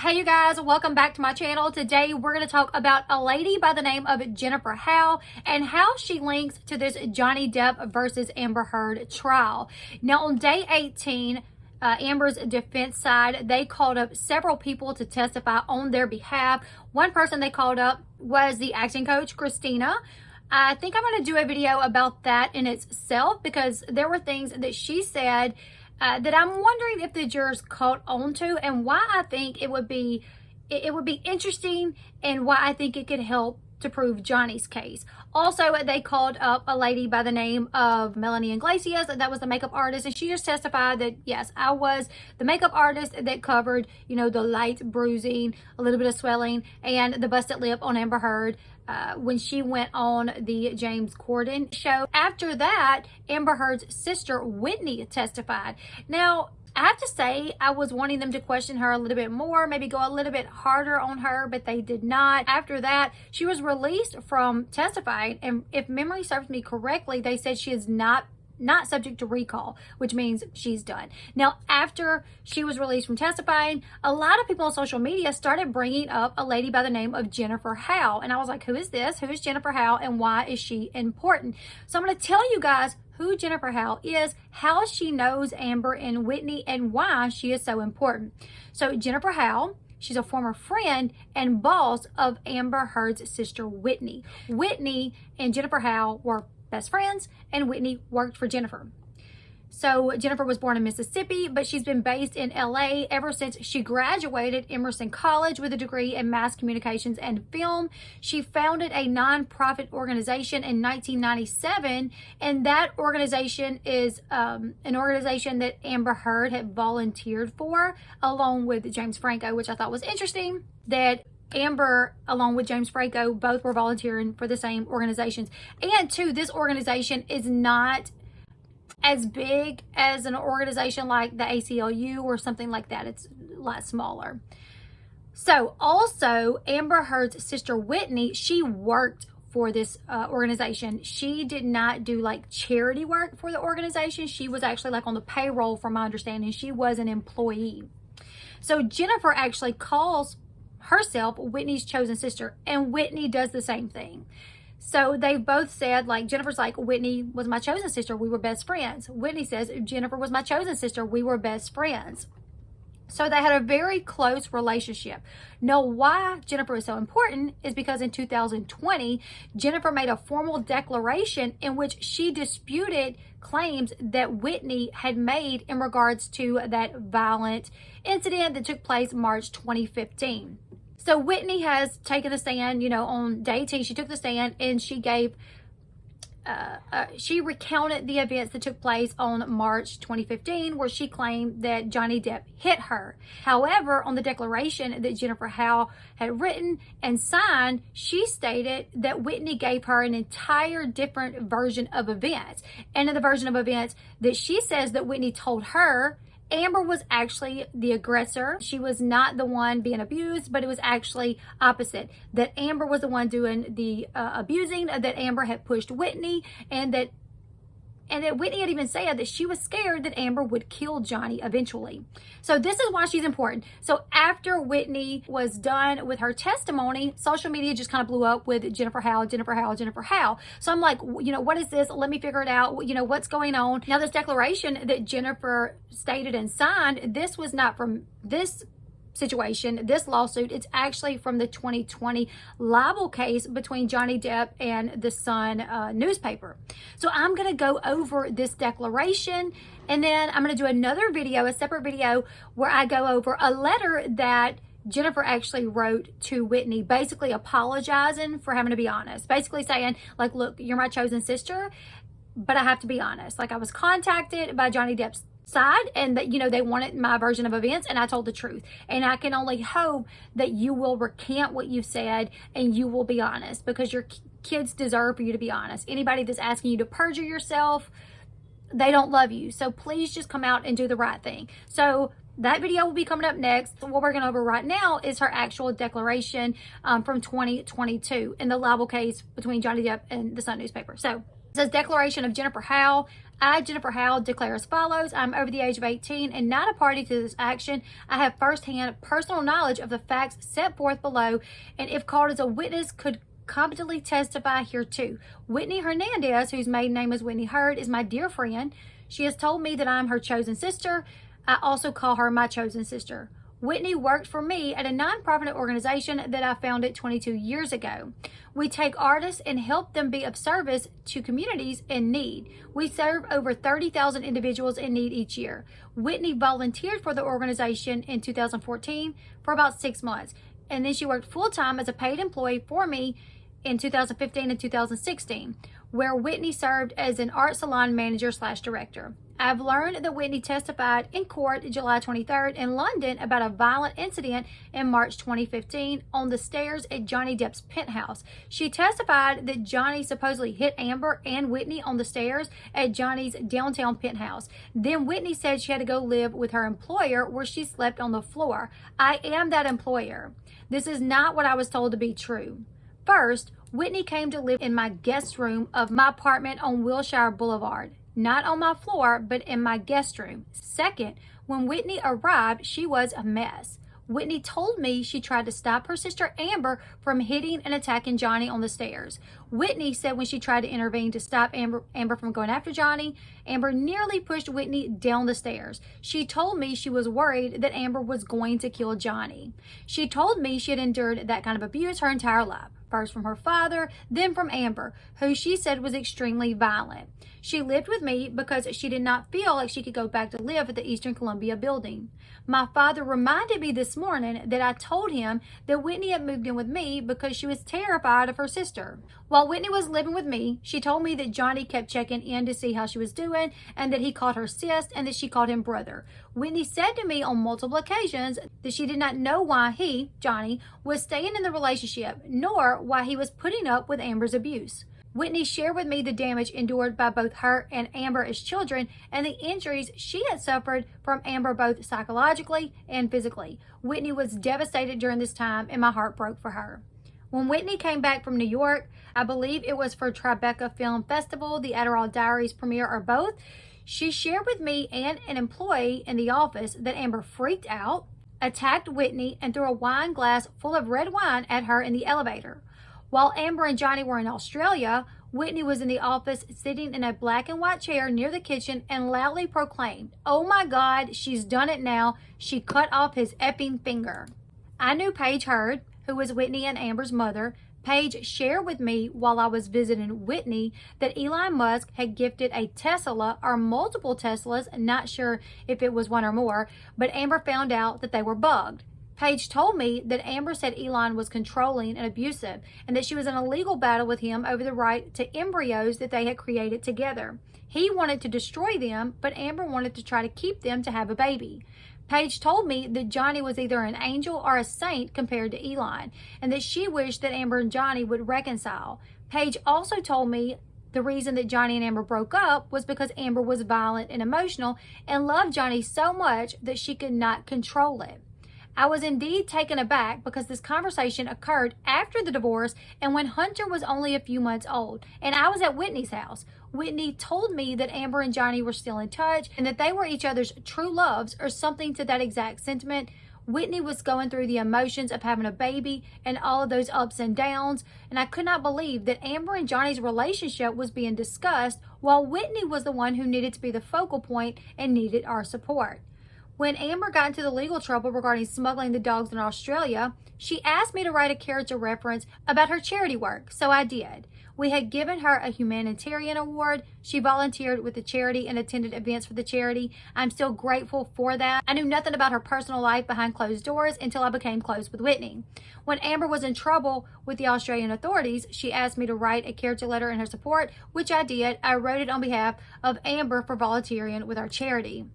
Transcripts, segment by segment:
Hey you guys, welcome back to my channel. Today we're going to talk about a lady by the name of Jennifer Howell and how she links to this Johnny Depp versus Amber Heard trial. Now on day 18, Amber's defense side, they called up several people to testify on their behalf. One person they called up was the acting coach, Christina. I think I'm going to do a video about that in itself because there were things that she said that I'm wondering if the jurors caught on to, and why I think it would be interesting, and why I think it could help to prove Johnny's case. Also, they called up a lady by the name of Melanie Iglesias, that was the makeup artist, and she just testified that yes, I was the makeup artist that covered, you know, the light bruising, a little bit of swelling, and the busted lip on Amber Heard when she went on the James Corden show. After that, Amber Heard's sister Whitney testified. Now, I have to say, I was wanting them to question her a little bit more, maybe go a little bit harder on her, but they did not. After that, she was released from testifying, and if memory serves me correctly, they said she is not subject to recall, which means she's done. Now, after she was released from testifying, a lot of people on social media started bringing up a lady by the name of Jennifer Howell, and I was like, who is this? Who is Jennifer Howell, and why is she important? So I'm going to tell you guys who Jennifer Howell is, how she knows Amber and Whitney, and why she is so important. So Jennifer Howell, she's a former friend and boss of Amber Heard's sister Whitney. Whitney and Jennifer Howell were best friends, and Whitney worked for Jennifer. So Jennifer was born in Mississippi, but she's been based in LA ever since she graduated Emerson College with a degree in mass communications and film. She founded a nonprofit organization in 1997, and that organization is an organization that Amber Heard had volunteered for, along with James Franco, which I thought was interesting that Amber, along with James Franco, both were volunteering for the same organizations. And two, this organization is not as big as an organization like the ACLU or something like that. It's a lot smaller. So also, Amber Heard's sister Whitney, she worked for this organization. She did not do like charity work for the organization. She was actually like on the payroll, from my understanding. She was an employee. So Jennifer actually calls herself Whitney's chosen sister, and Whitney does the same thing. So they both said, like, Jennifer's like, Whitney was my chosen sister, we were best friends. Whitney says, Jennifer was my chosen sister, we were best friends. So they had a very close relationship. Now, why Jennifer is so important is because in 2020, Jennifer made a formal declaration in which she disputed claims that Whitney had made in regards to that violent incident that took place March 2015. So Whitney has taken a stand, you know, on day 18, she took the stand and she gave, she recounted the events that took place on March 2015, where she claimed that Johnny Depp hit her. However, on the declaration that Jennifer Howell had written and signed, she stated that Whitney gave her an entire different version of events. And in the version of events that she says that Whitney told her, Amber was actually the aggressor. She was not the one being abused, but it was actually opposite. That Amber was the one doing the abusing, that Amber had pushed Whitney, and that Whitney had even said that she was scared that Amber would kill Johnny eventually. So this is why she's important. So after Whitney was done with her testimony, social media just kind of blew up with Jennifer Howell, Jennifer Howell, Jennifer Howell. So I'm like, you know, what is this? Let me figure it out. You know, what's going on? Now, this declaration that Jennifer stated and signed, this was not from this situation, this lawsuit. It's actually from the 2020 libel case between Johnny Depp and the Sun newspaper. So I'm going to go over this declaration, and then I'm going to do another video, a separate video, where I go over a letter that Jennifer actually wrote to Whitney, basically apologizing for having to be honest, basically saying, like, look, you're my chosen sister, but I have to be honest. Like, I was contacted by Johnny Depp's side, and that, you know, they wanted my version of events, and I told the truth, and I can only hope that you will recant what you said and you will be honest, because your kids deserve for you to be honest. Anybody that's asking you to perjure yourself, they don't love you. So please just come out and do the right thing. So that video will be coming up next. What we're going over right now is her actual declaration from 2022 in the libel case between Johnny Depp and the Sun newspaper. So it says, declaration of Jennifer Howell. I, Jennifer Howell, declare as follows. I'm over the age of 18 and not a party to this action. I have firsthand personal knowledge of the facts set forth below, and if called as a witness, could competently testify here too. Whitney Hernandez, whose maiden name is Whitney Hurd, is my dear friend. She has told me that I am her chosen sister. I also call her my chosen sister. Whitney worked for me at a nonprofit organization that I founded 22 years ago. We take artists and help them be of service to communities in need. We serve over 30,000 individuals in need each year. Whitney volunteered for the organization in 2014 for about 6 months, and then she worked full-time as a paid employee for me in 2015 and 2016, where Whitney served as an art salon manager/director. I've learned that Whitney testified in court July 23rd in London about a violent incident in March 2015 on the stairs at Johnny Depp's penthouse. She testified that Johnny supposedly hit Amber and Whitney on the stairs at Johnny's downtown penthouse. Then Whitney said she had to go live with her employer, where she slept on the floor. I am that employer. This is not what I was told to be true. First, Whitney came to live in my guest room of my apartment on Wilshire Boulevard. Not on my floor, but in my guest room. Second, when Whitney arrived, she was a mess. Whitney told me she tried to stop her sister Amber from hitting and attacking Johnny on the stairs. Whitney said when she tried to intervene to stop Amber from going after Johnny, Amber nearly pushed Whitney down the stairs. She told me she was worried that Amber was going to kill Johnny. She told me she had endured that kind of abuse her entire life. First from her father, then from Amber, who she said was extremely violent. She lived with me because she did not feel like she could go back to live at the Eastern Columbia building. My father reminded me this morning that I told him that Whitney had moved in with me because she was terrified of her sister. While Whitney was living with me, she told me that Johnny kept checking in to see how she was doing, and that he called her sis and that she called him brother. Whitney said to me on multiple occasions that she did not know why he, Johnny, was staying in the relationship, nor why he was putting up with Amber's abuse. Whitney shared with me the damage endured by both her and Amber as children, and the injuries she had suffered from Amber both psychologically and physically. Whitney was devastated during this time, and my heart broke for her. When Whitney came back from New York, I believe it was for Tribeca Film Festival, the Adderall Diaries premiere, or both, she shared with me and an employee in the office that Amber freaked out, attacked Whitney, and threw a wine glass full of red wine at her in the elevator. While Amber and Johnny were in Australia, Whitney was in the office sitting in a black and white chair near the kitchen and loudly proclaimed, "Oh my God, she's done it now. She cut off his effing finger." I knew Paige Hurd, who was Whitney and Amber's mother. Paige shared with me while I was visiting Whitney that Elon Musk had gifted a Tesla, or multiple Teslas, not sure if it was one or more, but Amber found out that they were bugged. Paige told me that Amber said Elon was controlling and abusive, and that she was in a legal battle with him over the right to embryos that they had created together. He wanted to destroy them, but Amber wanted to try to keep them to have a baby. Paige told me that Johnny was either an angel or a saint compared to Elon, and that she wished that Amber and Johnny would reconcile. Paige also told me the reason that Johnny and Amber broke up was because Amber was violent and emotional and loved Johnny so much that she could not control it. I was indeed taken aback because this conversation occurred after the divorce and when Hunter was only a few months old, and I was at Whitney's house. Whitney told me that Amber and Johnny were still in touch and that they were each other's true loves, or something to that exact sentiment. Whitney was going through the emotions of having a baby and all of those ups and downs, and I could not believe that Amber and Johnny's relationship was being discussed while Whitney was the one who needed to be the focal point and needed our support. When Amber got into the legal trouble regarding smuggling the dogs in Australia, she asked me to write a character reference about her charity work, so I did. We had given her a humanitarian award. She volunteered with the charity and attended events for the charity. I'm still grateful for that. I knew nothing about her personal life behind closed doors until I became close with Whitney. When Amber was in trouble with the Australian authorities, she asked me to write a character letter in her support, which I did. I wrote it on behalf of Amber for volunteering with our charity.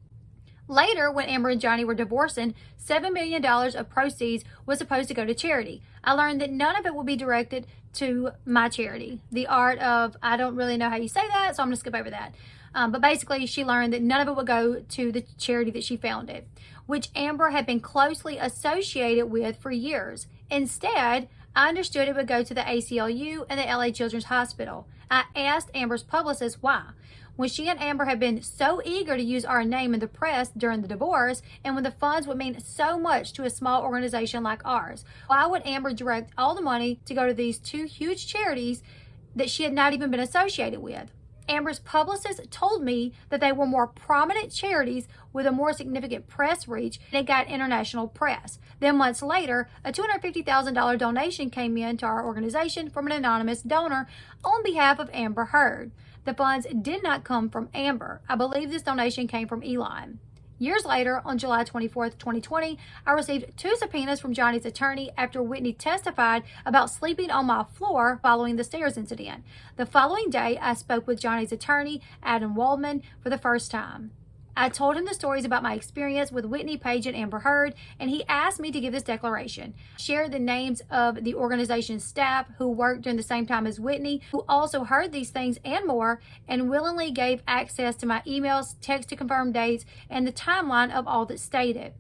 Later, when Amber and Johnny were divorcing, $7 million of proceeds was supposed to go to charity. I learned that none of it would be directed to my charity. The art of, I don't really know how you say that, so I'm going to skip over that. But basically, she learned that none of it would go to the charity that she founded, which Amber had been closely associated with for years. Instead, I understood it would go to the ACLU and the LA Children's Hospital. I asked Amber's publicist why. when she and Amber had been so eager to use our name in the press during the divorce, and when the funds would mean so much to a small organization like ours? Why would Amber direct all the money to go to these two huge charities that she had not even been associated with? Amber's publicist told me that they were more prominent charities with a more significant press reach, and it got international press. Then months later, a $250,000 donation came in to our organization from an anonymous donor on behalf of Amber Heard. The funds did not come from Amber. I believe this donation came from Elon. Years later, on July 24th, 2020, I received 2 subpoenas from Johnny's attorney after Whitney testified about sleeping on my floor following the stairs incident. The following day, I spoke with Johnny's attorney, Adam Waldman, for the first time. I told him the stories about my experience with Whitney, Page, and Amber Heard, and he asked me to give this declaration. Shared the names of the organization's staff who worked during the same time as Whitney, who also heard these things and more, and willingly gave access to my emails, text to confirm dates, and the timeline of all that's stated.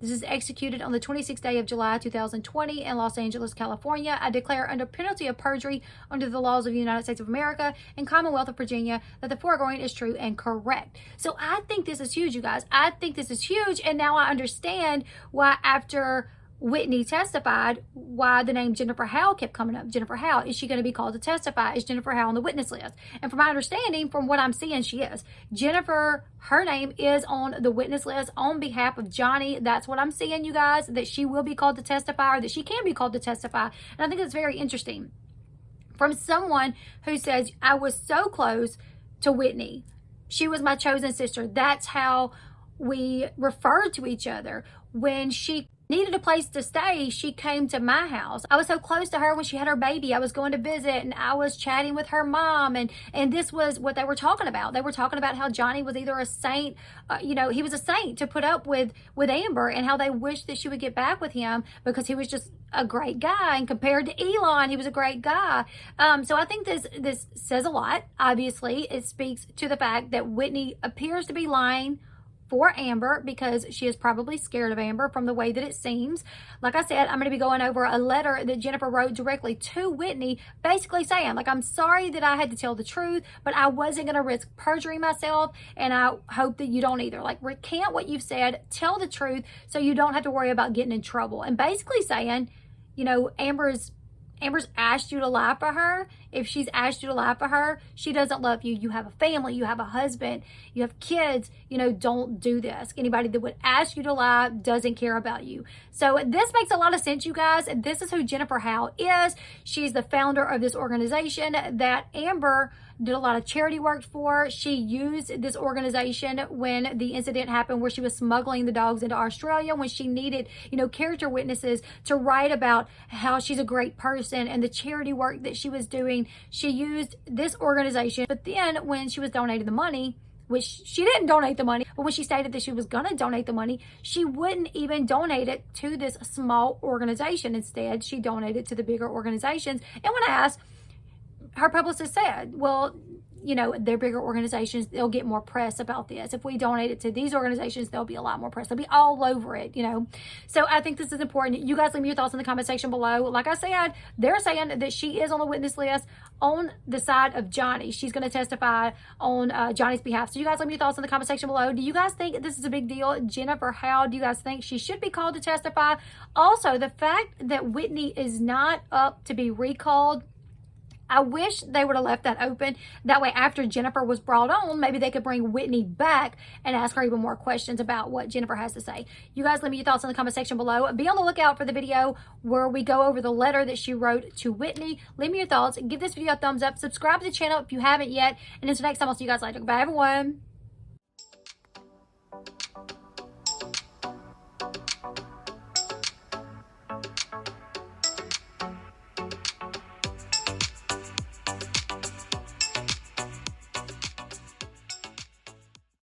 This is executed on the 26th day of July 2020 in Los Angeles, California. I declare under penalty of perjury under the laws of the United States of America and Commonwealth of Virginia that the foregoing is true and correct. So I think this is huge, you guys. I think this is huge, and now I understand why after Whitney testified, why the name Jennifer Howell kept coming up. Jennifer Howell, is she going to be called to testify? Is Jennifer Howell on the witness list? And from my understanding, from what I'm seeing, she is. Jennifer, her name is on the witness list on behalf of Johnny. That's what I'm seeing, you guys, that she will be called to testify, or that she can be called to testify. And I think that's very interesting. From someone who says, I was so close to Whitney. She was my chosen sister. That's how we referred to each other. When she needed a place to stay, she came to my house. I was so close to her when she had her baby. I was going to visit, and I was chatting with her mom, and this was what they were talking about. They were talking about how Johnny was either a saint, he was a saint to put up with Amber, and how they wished that she would get back with him because he was just a great guy, and compared to Elon, he was a great guy. So I think this says a lot. Obviously, it speaks to the fact that Whitney appears to be lying for Amber because she is probably scared of Amber from the way that it seems. Like I said, I'm going to be going over a letter that Jennifer wrote directly to Whitney, basically saying, like, I'm sorry that I had to tell the truth, but I wasn't going to risk perjuring myself, and I hope that you don't either. Like, recant what you've said, tell the truth so you don't have to worry about getting in trouble. And basically saying, Amber's asked you to lie for her. If she's asked you to lie for her, she doesn't love you. You have a family, you have a husband, you have kids. Don't do this. Anybody that would ask you to lie doesn't care about you. So this makes a lot of sense, you guys. This is who Jennifer Howell is. She's the founder of this organization that Amber did a lot of charity work for. She used this organization when the incident happened where she was smuggling the dogs into Australia, when she needed, character witnesses to write about how she's a great person and the charity work that she was doing. She used this organization, but then when she was donating the money, which she didn't donate the money, but when she stated that she was going to donate the money, she wouldn't even donate it to this small organization. Instead, she donated to the bigger organizations. And when I asked, her publicist said, well, they're bigger organizations. They'll get more press about this. If we donate it to these organizations, there'll be a lot more press. They'll be all over it, So I think this is important. You guys leave me your thoughts in the comment section below. Like I said, they're saying that she is on the witness list on the side of Johnny. She's going to testify on Johnny's behalf. So you guys leave me your thoughts in the comment section below. Do you guys think this is a big deal? Jennifer Howell, do you guys think she should be called to testify? Also, the fact that Whitney is not up to be recalled, I wish they would have left that open. That way, after Jennifer was brought on, maybe they could bring Whitney back and ask her even more questions about what Jennifer has to say. You guys leave me your thoughts in the comment section below. Be on the lookout for the video where we go over the letter that she wrote to Whitney. Leave me your thoughts. Give this video a thumbs up. Subscribe to the channel if you haven't yet. And until next time, I'll see you guys later. Bye, everyone.